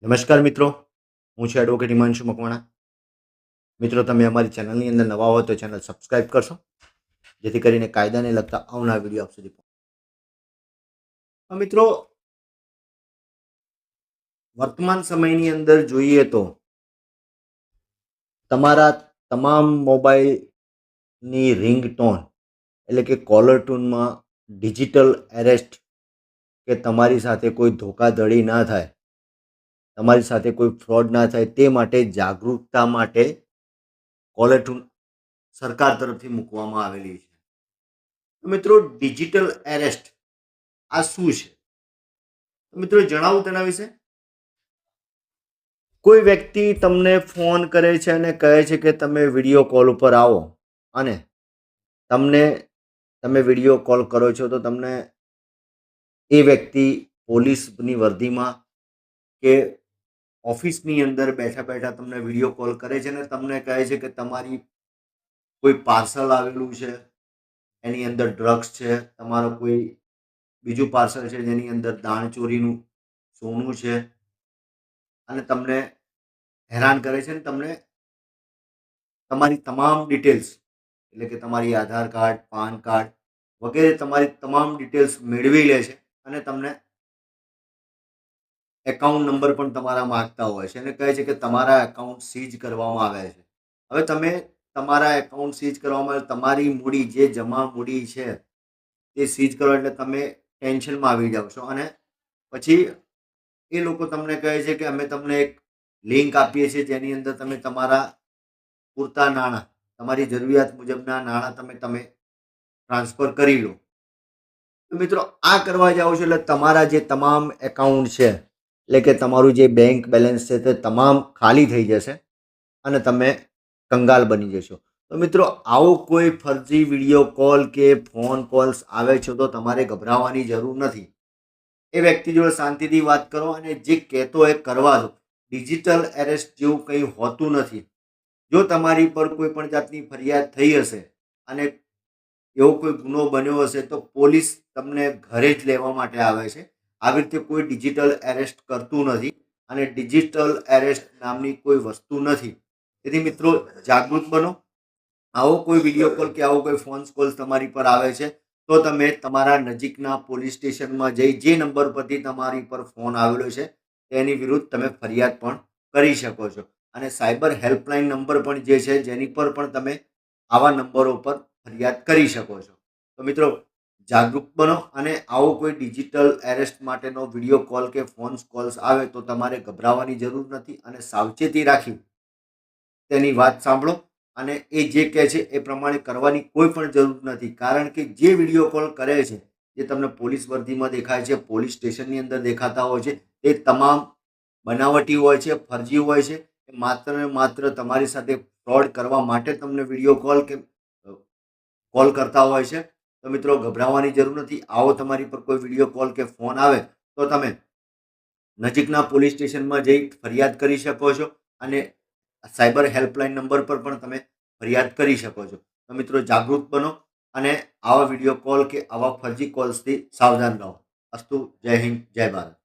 નમસ્કાર મિત્રો, હું છું એડવોકેટ હિમાંશુ મકવાણા. મિત્રો, તમે અમારી ચેનલની અંદર નવા હો તો ચેનલ સબસ્ક્રાઈબ કરશો, જેથી કરીને કાયદાને લગતા આવનાર વિડીયો આપ સુધી પહોંચે. મિત્રો, વર્તમાન સમયની અંદર જોઈએ તો તમારા તમામ મોબાઈલની રિંગટોન એટલે કે કોલર ટ્યુનમાં ડિજિટલ એરેસ્ટ કે તમારી સાથે કોઈ ધોકાધડી ના થાય, તમારી સાથે કોઈ ફ્રોડ ના થાય તે માટે જાગૃતતા માટે કોલર ટ્યુન સરકાર તરફથી મૂકવામાં આવેલી છે. મિત્રો, ડિજિટલ એરેસ્ટ આ શું છે? મિત્રો, જણાવું તેના વિશે. કોઈ વ્યક્તિ તમને ફોન કરે છે અને કહે છે કે તમે વિડીયો કોલ ઉપર આવો, અને તમે વિડીયો કોલ કરો છો તો તમને એ વ્યક્તિ પોલીસની વર્દીમાં કે ઓફિસની અંદર બેઠા બેઠા તમને વિડીયો કોલ કરે છે અને તમને કહે છે કે તમારી કોઈ પાર્સલ આવેલું છે, એની અંદર ડ્રગ્સ છે, તમારો કોઈ બીજું પાર્સલ છે જેની અંદર દાણચોરીનું સોનું છે, અને તમને હેરાન કરે છે. અને તમને તમારી તમામ ડિટેલ્સ એટલે કે તમારી આધાર કાર્ડ, પાન કાર્ડ વગેરે તમારી તમામ ડિટેલ્સ મેળવી લે છે અને તમને એકાઉન્ટ નંબર પણ તમારા માગતા હોય છે અને કહે છે કે તમારા એકાઉન્ટ સીઝ કરવામાં આવે છે. હવે તમે તમારા એકાઉન્ટ સીઝ કરવામાં આવે, તમારી મૂડી જે જમા મૂડી છે તે સીઝ કરો એટલે તમે ટેન્શનમાં આવી જાઓ છો. અને પછી એ લોકો તમને કહે છે કે અમે તમને એક લિંક આપીએ છીએ જેની અંદર તમે તમારા પૂરતા નાણાં, તમારી જરૂરિયાત મુજબના નાણાં તમે ટ્રાન્સફર કરી લો. મિત્રો, આ કરવા જાઓ છો એટલે તમારા જે તમામ એકાઉન્ટ છે એટલે કે તમારું જે બેંક બેલેન્સ છે તે તમામ ખાલી થઈ જશે અને તમે કંગાલ બની જશો. તો મિત્રો, આવો કોઈ ફરજી વિડીયો કોલ કે ફોન કોલ્સ આવે છે તો તમારે ગભરાવાની જરૂર નથી. એ વ્યક્તિ જોડે શાંતિથી વાત કરો અને જે કહેતો એ કરવા દો. ડિજિટલ એરેસ્ટ જેવું કંઈ હોતું નથી. જો તમારી પર કોઈ પણ જાતની ફરિયાદ થઈ હશે અને એવો કોઈ ગુનો બન્યો હશે તો પોલીસ તમને ઘરે જ લેવા માટે આવે છે. આવી રીતે કોઈ ડિજિટલ એરેસ્ટ કરતું નથી અને ડિજિટલ એરેસ્ટ નામની કોઈ વસ્તુ નથી. તેથી મિત્રો, જાગૃત બનો. આવો કોઈ વિડીયો કોલ કે આવો કોઈ ફોન કોલ તમારી પર આવે છે તો તમે તમારા નજીકના પોલીસ સ્ટેશનમાં જઈ જે નંબર પરથી તમારી પર ફોન આવેલો છે તેની વિરુદ્ધ તમે ફરિયાદ પણ કરી શકો છો. અને સાયબર હેલ્પલાઇન નંબર પણ જે છે જેની પર પણ તમે આવા નંબરો પર ફરિયાદ કરી શકો છો. તો મિત્રો, જાગૃત બનો અને આવો કોઈ ડિજિટલ એરેસ્ટ માટેનો વિડીયો કોલ કે ફોન કોલ્સ આવે તો તમારે ગભરાવાની જરૂર નથી અને સાવચેતી રાખી તેની વાત સાંભળો. અને એ જે કહે છે એ પ્રમાણે કરવાની કોઈ પણ જરૂર નથી. કારણ કે જે વિડીયો કોલ કરે છે, જે તમને પોલીસ વર્દીમાં દેખાય છે, પોલીસ સ્ટેશનની અંદર દેખાતા હોય છે, એ તમામ બનાવટી હોય છે, ફરજી હોય છે. એ માત્ર ને માત્ર તમારી સાથે ફ્રોડ કરવા માટે તમને વિડીયો કોલ કે કોલ કરતા હોય છે. તો મિત્રો, ગભરાવાની જરૂર નથી. આવો તમારી પર કોઈ વિડીયો કોલ કે ફોન આવે તો તમે નજીકના પોલીસ સ્ટેશનમાં જઈ ફરિયાદ કરી શકો છો અને સાયબર હેલ્પલાઇન નંબર પર પણ તમે ફરિયાદ કરી શકો છો. તો મિત્રો, જાગૃત બનો અને આવા વિડીયો કોલ કે આવા ફરજી કોલ્સથી સાવધાન રહો. અસ્તુ. જય હિન્દ, જય ભારત.